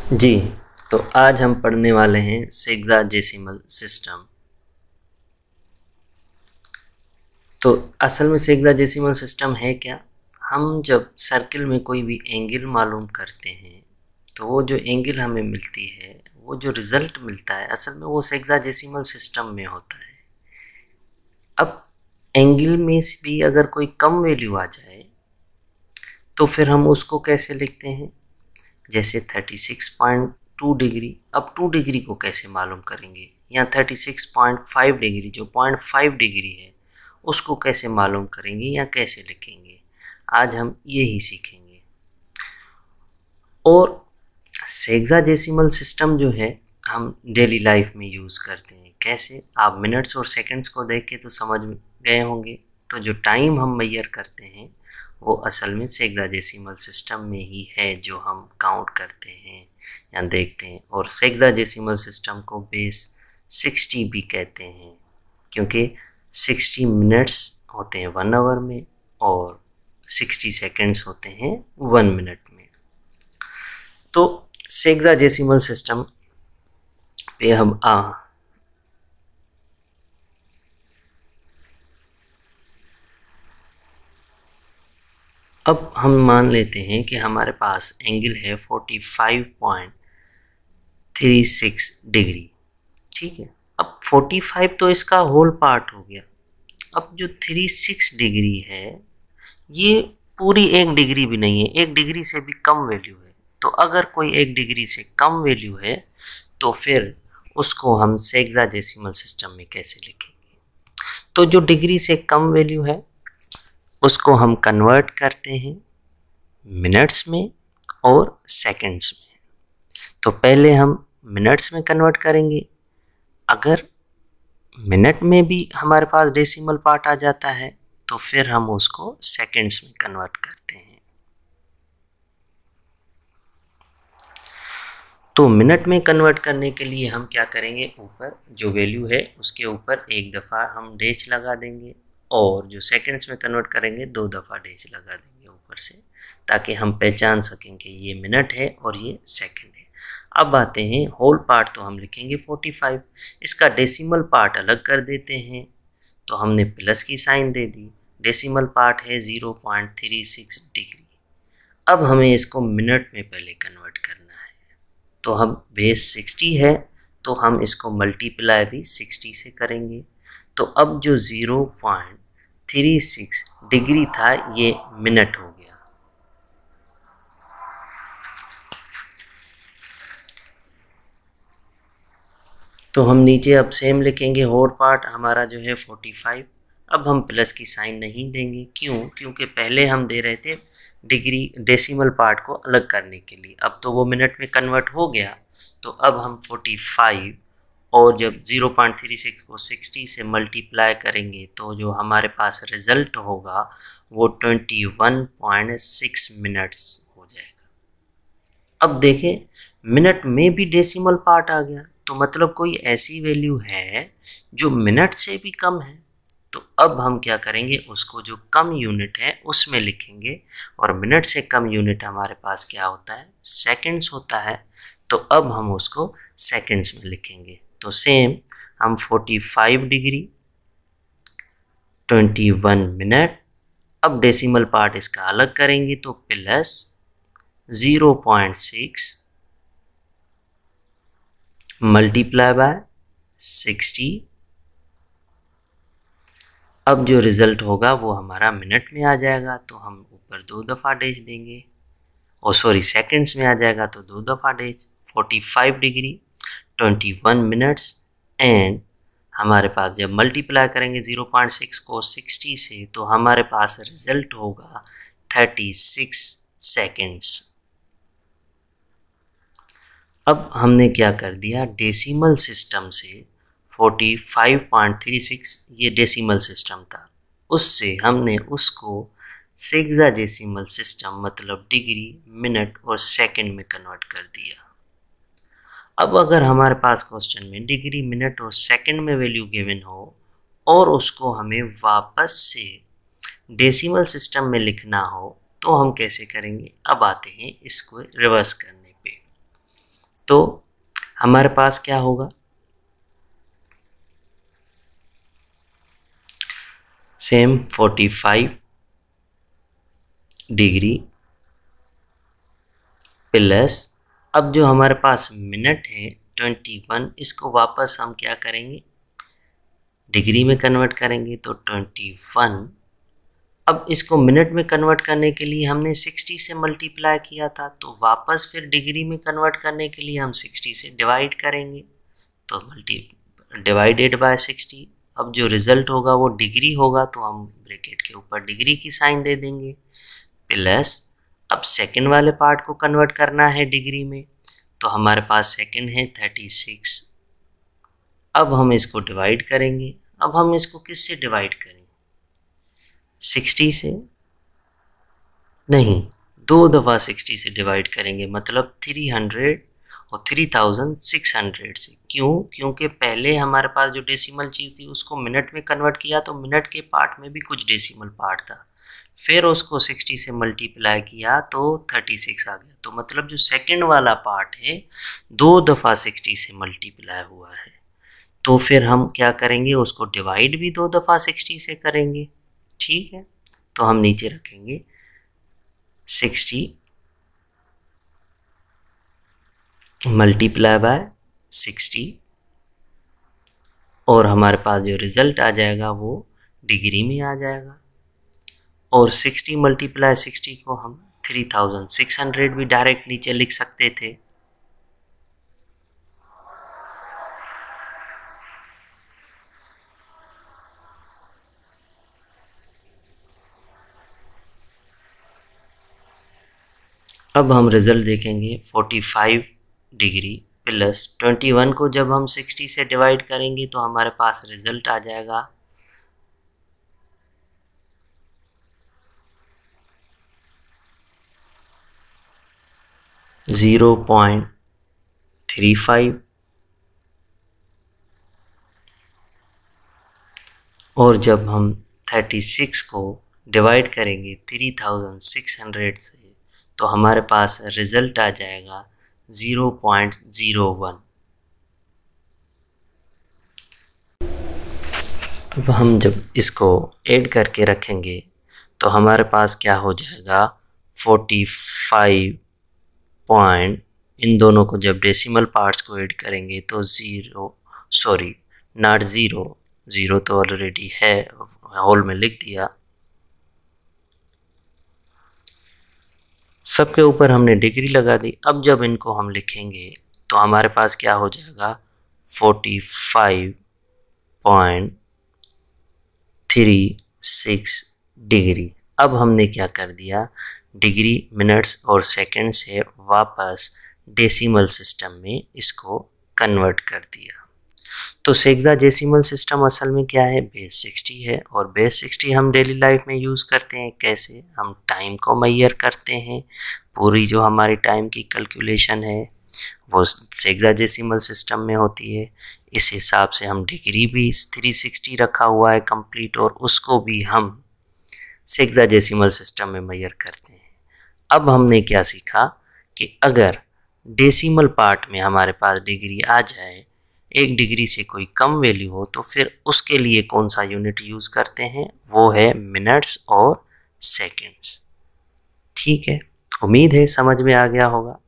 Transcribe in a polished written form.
जी, तो आज हम पढ़ने वाले हैं सेक्साजेसिमल सिस्टम। तो असल में सेक्साजेसिमल सिस्टम है क्या? हम जब सर्किल में कोई भी एंगल मालूम करते हैं तो वो जो एंगल हमें मिलती है, वो जो रिज़ल्ट मिलता है असल में वो सेक्साजेसिमल सिस्टम में होता है। अब एंगल में से भी अगर कोई कम वैल्यू आ जाए तो फिर हम उसको कैसे लिखते हैं? जैसे 36.2 डिग्री। अब 2 डिग्री को कैसे मालूम करेंगे? या 36.5 डिग्री जो 0.5 डिग्री है उसको कैसे मालूम करेंगे या कैसे लिखेंगे? आज हम यही सीखेंगे। और सेक्साजेसिमल सिस्टम जो है हम डेली लाइफ में यूज़ करते हैं। कैसे? आप मिनट्स और सेकंड्स को देख के तो समझ गए होंगे। तो जो टाइम हम मेजर करते हैं वो असल में सेक्साजेसिमल सिस्टम में ही है, जो हम काउंट करते हैं या देखते हैं। और सेक्साजेसिमल सिस्टम को बेस 60 भी कहते हैं, क्योंकि 60 मिनट्स होते हैं 1 आवर में और 60 सेकंड्स होते हैं 1 मिनट में। तो सेक्साजेसिमल सिस्टम पे हम अब हम मान लेते हैं कि हमारे पास एंगल है 45.36 डिग्री। ठीक है, अब 45 तो इसका होल पार्ट हो गया। अब जो 36 डिग्री है ये पूरी 1 डिग्री भी नहीं है, 1 डिग्री से भी कम वैल्यू है। तो अगर कोई 1 डिग्री से कम वैल्यू है तो फिर उसको हम सेक्साजेसिमल सिस्टम में कैसे लिखेंगे? तो जो डिग्री से कम वैल्यू है उसको हम कन्वर्ट करते हैं मिनट्स में और सेकंड्स में। तो पहले हम मिनट्स में कन्वर्ट करेंगे। अगर मिनट में भी हमारे पास डेसिमल पार्ट आ जाता है तो फिर हम उसको सेकंड्स में कन्वर्ट करते हैं। तो मिनट में कन्वर्ट करने के लिए हम क्या करेंगे? ऊपर जो वैल्यू है उसके ऊपर एक दफ़ा हम डैश लगा देंगे और जो सेकंड्स में कन्वर्ट करेंगे 2 दफ़ा डैश लगा देंगे ऊपर से, ताकि हम पहचान सकें कि ये मिनट है और ये सेकंड है। अब आते हैं होल पार्ट, तो हम लिखेंगे 45। इसका डेसिमल पार्ट अलग कर देते हैं, तो हमने प्लस की साइन दे दी। डेसिमल पार्ट है 0.36 डिग्री। अब हमें इसको मिनट में पहले कन्वर्ट करना है। तो हम बेस 60 है तो हम इसको मल्टीप्लाई भी 60 से करेंगे। तो अब जो 0.36 डिग्री था ये मिनट हो गया। तो हम नीचे अब सेम लिखेंगे, होल पार्ट हमारा जो है 45। अब हम प्लस की साइन नहीं देंगे, क्यों? क्योंकि पहले हम दे रहे थे डिग्री डेसिमल पार्ट को अलग करने के लिए। अब तो वो मिनट में कन्वर्ट हो गया, तो अब हम 45 और जब 0.36 को 60 से मल्टीप्लाई करेंगे तो जो हमारे पास रिजल्ट होगा वो 21.6 मिनट्स हो जाएगा। अब देखें मिनट में भी डेसिमल पार्ट आ गया, तो मतलब कोई ऐसी वैल्यू है जो मिनट से भी कम है। तो अब हम क्या करेंगे? उसको जो कम यूनिट है उसमें लिखेंगे, और मिनट से कम यूनिट हमारे पास क्या होता है? सेकंड्स होता है। तो अब हम उसको सेकंड्स में लिखेंगे। तो सेम हम 45 डिग्री 21 मिनट, अब डेसिमल पार्ट इसका अलग करेंगे तो प्लस 0.6 मल्टीप्लाई बाय 60। अब जो रिज़ल्ट होगा वो हमारा मिनट में आ जाएगा, तो हम ऊपर 2 दफ़ा डैश देंगे, और सॉरी सेकंड्स में आ जाएगा तो 2 दफ़ा डैश। 45 डिग्री 21 मिनट्स, एंड हमारे पास जब मल्टीप्लाई करेंगे 0.6 को 60 से तो हमारे पास रिज़ल्ट होगा 36 सेकंड्स। अब हमने क्या कर दिया? डेसिमल सिस्टम से 45.36 ये डेसिमल सिस्टम था, उससे हमने उसको सेक्साजेसिमल सिस्टम मतलब डिग्री, मिनट और सेकंड में कन्वर्ट कर दिया। अब अगर हमारे पास क्वेश्चन में डिग्री, मिनट और सेकंड में वैल्यू गिवन हो और उसको हमें वापस से डेसिमल सिस्टम में लिखना हो तो हम कैसे करेंगे? अब आते हैं इसको रिवर्स करने पे। तो हमारे पास क्या होगा, सेम 45 डिग्री प्लस, अब जो हमारे पास मिनट है 21, इसको वापस हम क्या करेंगे, डिग्री में कन्वर्ट करेंगे तो 21। अब इसको मिनट में कन्वर्ट करने के लिए हमने 60 से मल्टीप्लाई किया था, तो वापस फिर डिग्री में कन्वर्ट करने के लिए हम 60 से डिवाइड करेंगे, तो डिवाइडेड बाय 60। अब जो रिजल्ट होगा वो डिग्री होगा, तो हम ब्रैकेट के ऊपर डिग्री की साइन दे देंगे प्लस। अब सेकंड वाले पार्ट को कन्वर्ट करना है डिग्री में, तो हमारे पास सेकंड है 36। अब हम इसको डिवाइड करेंगे। अब हम इसको किससे डिवाइड करेंगे, 60 से नहीं, 2 दफ़ा 60 से डिवाइड करेंगे, मतलब 300 और 3600 से। क्यों, क्योंकि पहले हमारे पास जो डेसिमल चीज़ थी उसको मिनट में कन्वर्ट किया, तो मिनट के पार्ट में भी कुछ डेसिमल पार्ट था, फिर उसको 60 से मल्टीप्लाई किया तो 36 आ गया। तो मतलब जो सेकंड वाला पार्ट है 2 दफ़ा 60 से मल्टीप्लाई हुआ है, तो फिर हम क्या करेंगे, उसको डिवाइड भी 2 दफ़ा 60 से करेंगे। ठीक है, तो हम नीचे रखेंगे 60 मल्टीप्लाई बाय 60, और हमारे पास जो रिजल्ट आ जाएगा वो डिग्री में आ जाएगा। और 60 मल्टीप्लाई 60 को हम 3600 भी डायरेक्ट नीचे लिख सकते थे। अब हम रिजल्ट देखेंगे, 45 डिग्री प्लस 21 को जब हम 60 से डिवाइड करेंगे तो हमारे पास रिजल्ट आ जाएगा 0.35, और जब हम 36 को डिवाइड करेंगे 3600 से तो हमारे पास रिजल्ट आ जाएगा 0.01। अब हम जब इसको ऐड करके रखेंगे तो हमारे पास क्या हो जाएगा, 45 पॉइंट, इन दोनों को जब डेसिमल पार्ट्स को ऐड करेंगे तो ज़ीरो तो ऑलरेडी है, होल में लिख दिया, सबके ऊपर हमने डिग्री लगा दी। अब जब इनको हम लिखेंगे तो हमारे पास क्या हो जाएगा, 45.36 डिग्री। अब हमने क्या कर दिया, डिग्री मिनट्स और सेकंड से वापस डेसिमल सिस्टम में इसको कन्वर्ट कर दिया। तो सेक्साडेसिमल सिस्टम असल में क्या है, बेस 60 है, और बेस 60 हम डेली लाइफ में यूज़ करते हैं। कैसे, हम टाइम को मेजर करते हैं, पूरी जो हमारी टाइम की कैलकुलेशन है वो सेक्साडेसिमल सिस्टम में होती है। इस हिसाब से हम डिग्री भी 360 रखा हुआ है कंप्लीट, और उसको भी हम सेक्साडेसिमल सिस्टम में मेजर करते हैं। अब हमने क्या सीखा कि अगर डेसिमल पार्ट में हमारे पास डिग्री आ जाए, 1 डिग्री से कोई कम वैल्यू हो, तो फिर उसके लिए कौन सा यूनिट यूज़ करते हैं, वो है मिनट्स और सेकंड्स। ठीक है, उम्मीद है समझ में आ गया होगा।